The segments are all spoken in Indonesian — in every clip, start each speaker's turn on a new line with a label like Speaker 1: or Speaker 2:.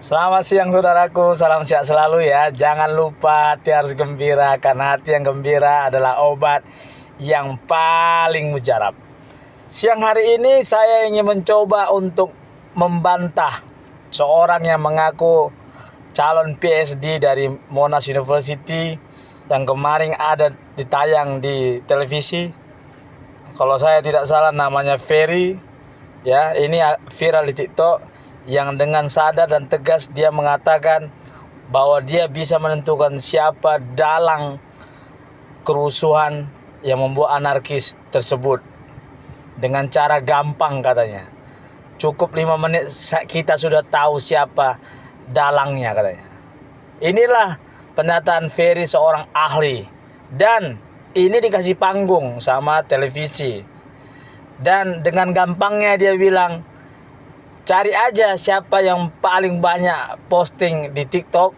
Speaker 1: Selamat siang saudaraku, salam sehat selalu ya. Jangan lupa hati harus gembira, karena hati yang gembira adalah obat yang paling mujarab. Siang hari ini saya ingin mencoba untuk membantah seorang yang mengaku calon PhD dari Monash University yang kemarin ada ditayang di televisi. Kalau saya tidak salah namanya Ferry, ya, ini viral di TikTok, yang dengan sadar dan tegas dia mengatakan bahwa dia bisa menentukan siapa dalang kerusuhan yang membuat anarkis tersebut dengan cara gampang katanya. Cukup 5 menit kita sudah tahu siapa dalangnya katanya. Inilah pernyataan Ferry, seorang ahli, dan ini dikasih panggung sama televisi. Dan dengan gampangnya dia bilang, cari aja siapa yang paling banyak posting di TikTok,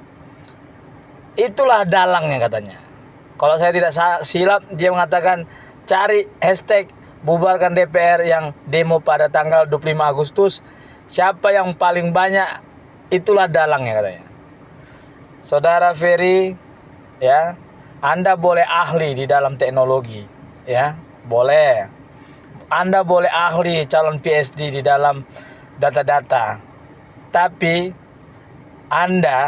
Speaker 1: itulah dalangnya katanya. Kalau saya tidak silap, dia mengatakan cari hashtag bubarkan DPR yang demo pada tanggal 25 Agustus. Siapa yang paling banyak, itulah dalangnya katanya. Saudara Ferry, ya, Anda boleh ahli di dalam teknologi, ya, boleh. Anda boleh ahli calon PhD di dalam data-data. Tapi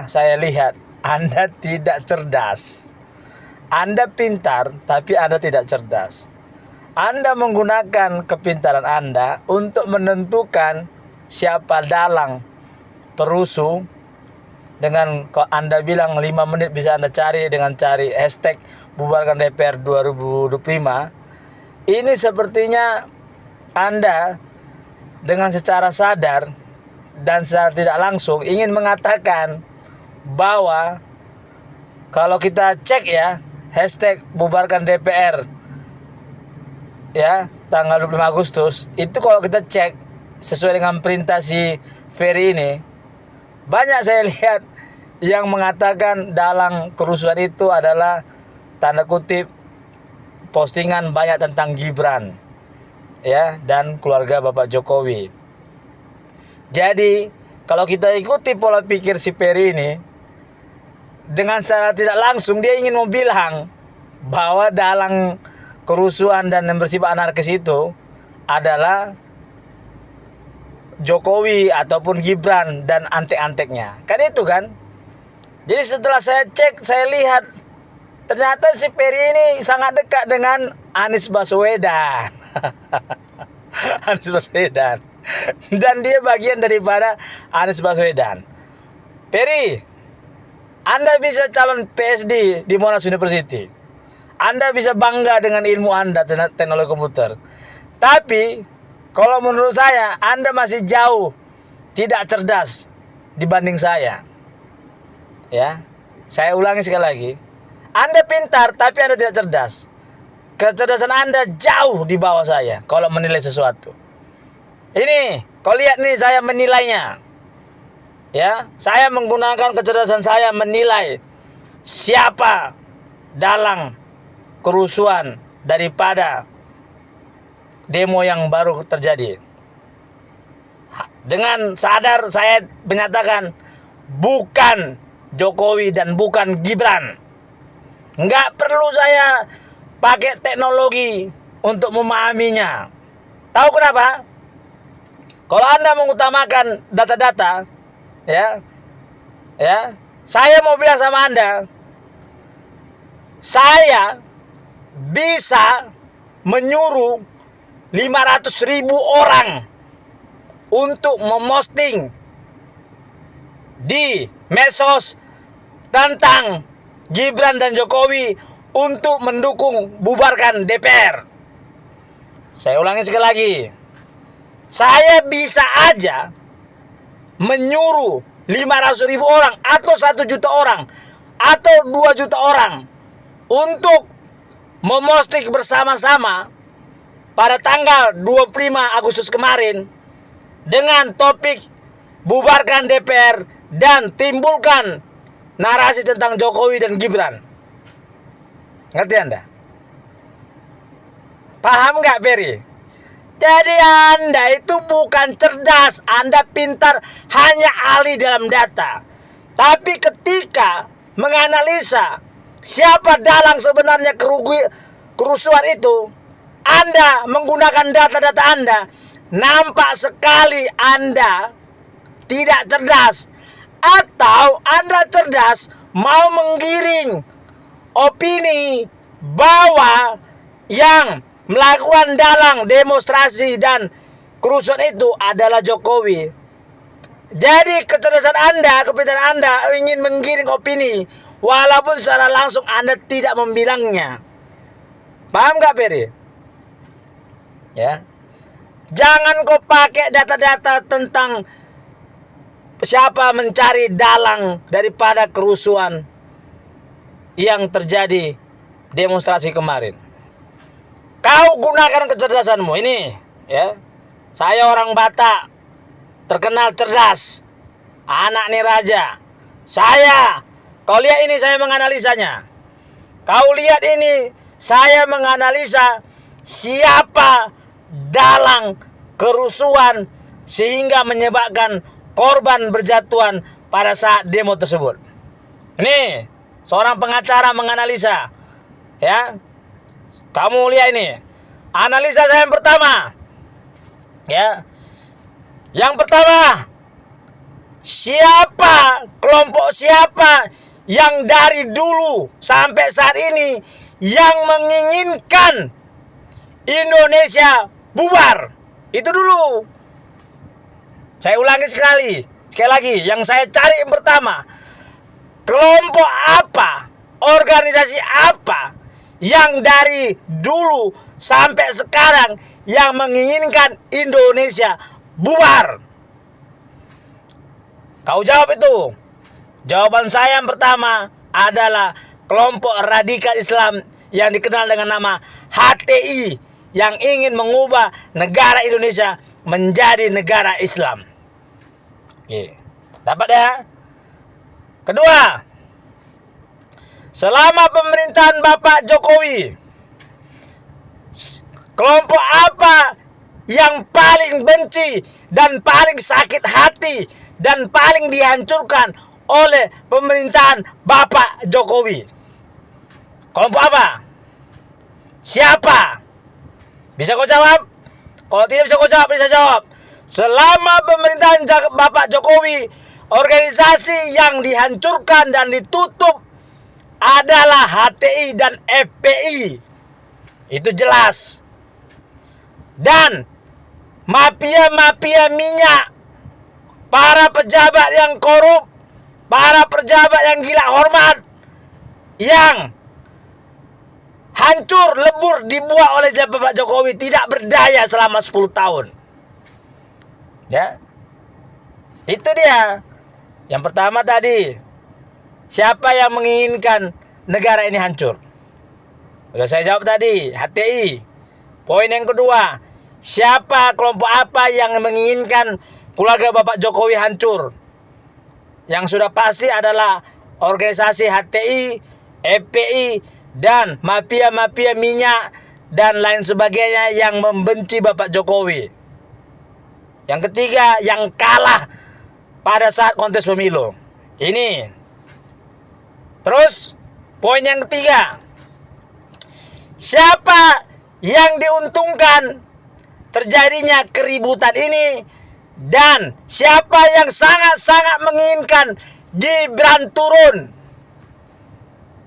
Speaker 1: saya lihat Anda tidak cerdas. Anda pintar, tapi Anda tidak cerdas. Anda menggunakan kepintaran Anda untuk menentukan siapa dalang perusuh. Dengan Anda bilang 5 menit bisa Anda cari dengan cari hashtag bubarkan DPR 2025. Ini sepertinya Anda dengan secara sadar dan secara tidak langsung ingin mengatakan bahwa kalau kita cek ya hashtag bubarkan DPR ya tanggal 25 Agustus itu, kalau kita cek sesuai dengan perintah si Ferry ini, banyak saya lihat yang mengatakan dalang kerusuhan itu adalah tanda kutip postingan banyak tentang Gibran, ya, dan keluarga Bapak Jokowi. Jadi kalau kita ikuti pola pikir si Ferry ini, dengan secara tidak langsung dia ingin mau bilang bahwa dalang kerusuhan dan yang bersifat anarkis itu adalah Jokowi ataupun Gibran dan antek-anteknya. Kan itu kan. Jadi setelah saya cek, saya lihat ternyata si Ferry ini sangat dekat dengan Anies Baswedan. Anies Baswedan. Dan dia bagian daripada Anies Baswedan. Ferry, Anda bisa calon PhD di Monash University. Anda bisa bangga dengan ilmu Anda teknologi komputer. Tapi kalau menurut saya Anda masih jauh tidak cerdas dibanding saya. Ya, saya ulangi sekali lagi. Anda pintar tapi Anda tidak cerdas. Kecerdasan Anda jauh di bawah saya kalau menilai sesuatu. Ini, kau lihat nih saya menilainya. Ya, saya menggunakan kecerdasan saya menilai siapa dalang kerusuhan daripada demo yang baru terjadi. Dengan sadar saya menyatakan bukan Jokowi dan bukan Gibran. Nggak perlu saya pakai teknologi untuk memahaminya. Tahu kenapa? Kalau Anda mengutamakan data-data, ya, saya mau bilang sama Anda, saya bisa menyuruh 500.000 orang untuk memposting di medsos tentang Gibran dan Jokowi untuk mendukung bubarkan DPR. Saya ulangi sekali lagi. Saya bisa aja menyuruh 500.000 orang atau 1 juta orang atau 2 juta orang untuk memposting bersama-sama pada tanggal 25 Agustus kemarin dengan topik bubarkan DPR dan timbulkan narasi tentang Jokowi dan Gibran. Ngerti Anda? Paham nggak, Ferry? Jadi Anda itu bukan cerdas, Anda pintar, hanya ahli dalam data. Tapi ketika menganalisa siapa dalang sebenarnya kerusuhan itu, Anda menggunakan data-data Anda, nampak sekali Anda tidak cerdas. Atau Anda cerdas, mau menggiring opini bahwa yang melakukan dalang demonstrasi dan kerusuhan itu adalah Jokowi. Jadi kecerdasan Anda, kepintaran Anda ingin menggiring opini, walaupun secara langsung Anda tidak membilangnya. Paham gak, Peri? Ya. Jangan kau pakai data-data tentang siapa mencari dalang daripada kerusuhan yang terjadi demonstrasi kemarin. Kau gunakan kecerdasanmu ini, ya. Saya orang Batak, terkenal cerdas, anak nih raja. Kau lihat ini, saya menganalisanya. Kau lihat ini, saya menganalisa siapa dalang kerusuhan sehingga menyebabkan korban berjatuhan pada saat demo tersebut. Ini seorang pengacara menganalisa, ya. Kamu lihat ini, analisa saya yang pertama, ya. Yang pertama, kelompok siapa yang dari dulu sampai saat ini yang menginginkan Indonesia bubar? Itu dulu. Saya ulangi sekali lagi, yang saya cari yang pertama, kelompok apa, organisasi apa yang dari dulu sampai sekarang yang menginginkan Indonesia bubar? Kau jawab itu. Jawaban saya yang pertama adalah kelompok radikal Islam yang dikenal dengan nama HTI, yang ingin mengubah negara Indonesia menjadi negara Islam. Oke, dapat ya? Kedua, selama pemerintahan Bapak Jokowi, kelompok apa yang paling benci dan paling sakit hati dan paling dihancurkan oleh pemerintahan Bapak Jokowi? Kelompok apa? Siapa? Bisa kau jawab? Kalau tidak bisa kau jawab, bisa jawab. Selama pemerintahan Bapak Jokowi, organisasi yang dihancurkan dan ditutup adalah HTI dan FPI. Itu jelas. Dan mafia-mafia minyak, para pejabat yang korup, para pejabat yang gila hormat, yang hancur lebur dibuat oleh Bapak Jokowi, tidak berdaya selama 10 tahun. Ya. Itu dia. Yang pertama tadi, siapa yang menginginkan negara ini hancur? Sudah saya jawab tadi, HTI. Poin yang kedua, siapa, kelompok apa yang menginginkan keluarga Bapak Jokowi hancur? Yang sudah pasti adalah organisasi HTI, FPI, dan mafia-mafia minyak dan lain sebagainya yang membenci Bapak Jokowi. Yang ketiga, yang kalah pada saat kontes pemilu. Ini. Terus, poin yang ketiga, siapa yang diuntungkan terjadinya keributan ini, dan siapa yang sangat-sangat menginginkan Gibran turun?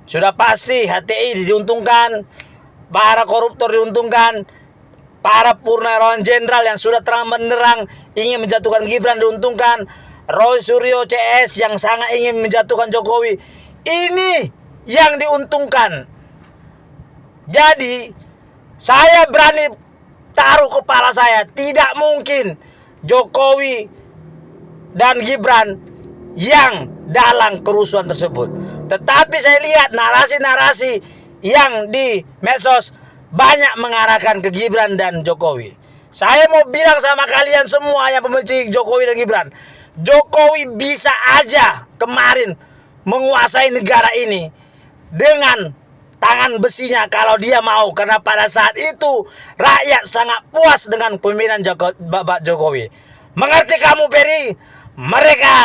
Speaker 1: Sudah pasti HTI diuntungkan, para koruptor diuntungkan, para purnawirawan jenderal yang sudah terang benderang ingin menjatuhkan Gibran diuntungkan, Roy Suryo CS yang sangat ingin menjatuhkan Jokowi, ini yang diuntungkan. Jadi saya berani taruh kepala saya, tidak mungkin Jokowi dan Gibran yang dalang kerusuhan tersebut. Tetapi saya lihat narasi-narasi yang di medsos banyak mengarahkan ke Gibran dan Jokowi. Saya mau bilang sama kalian semua yang pembenci Jokowi dan Gibran, Jokowi bisa aja kemarin menguasai negara ini dengan tangan besinya kalau dia mau, karena pada saat itu rakyat sangat puas dengan pemimpinan Bapak Jokowi. Mengerti kamu, Peri? Mereka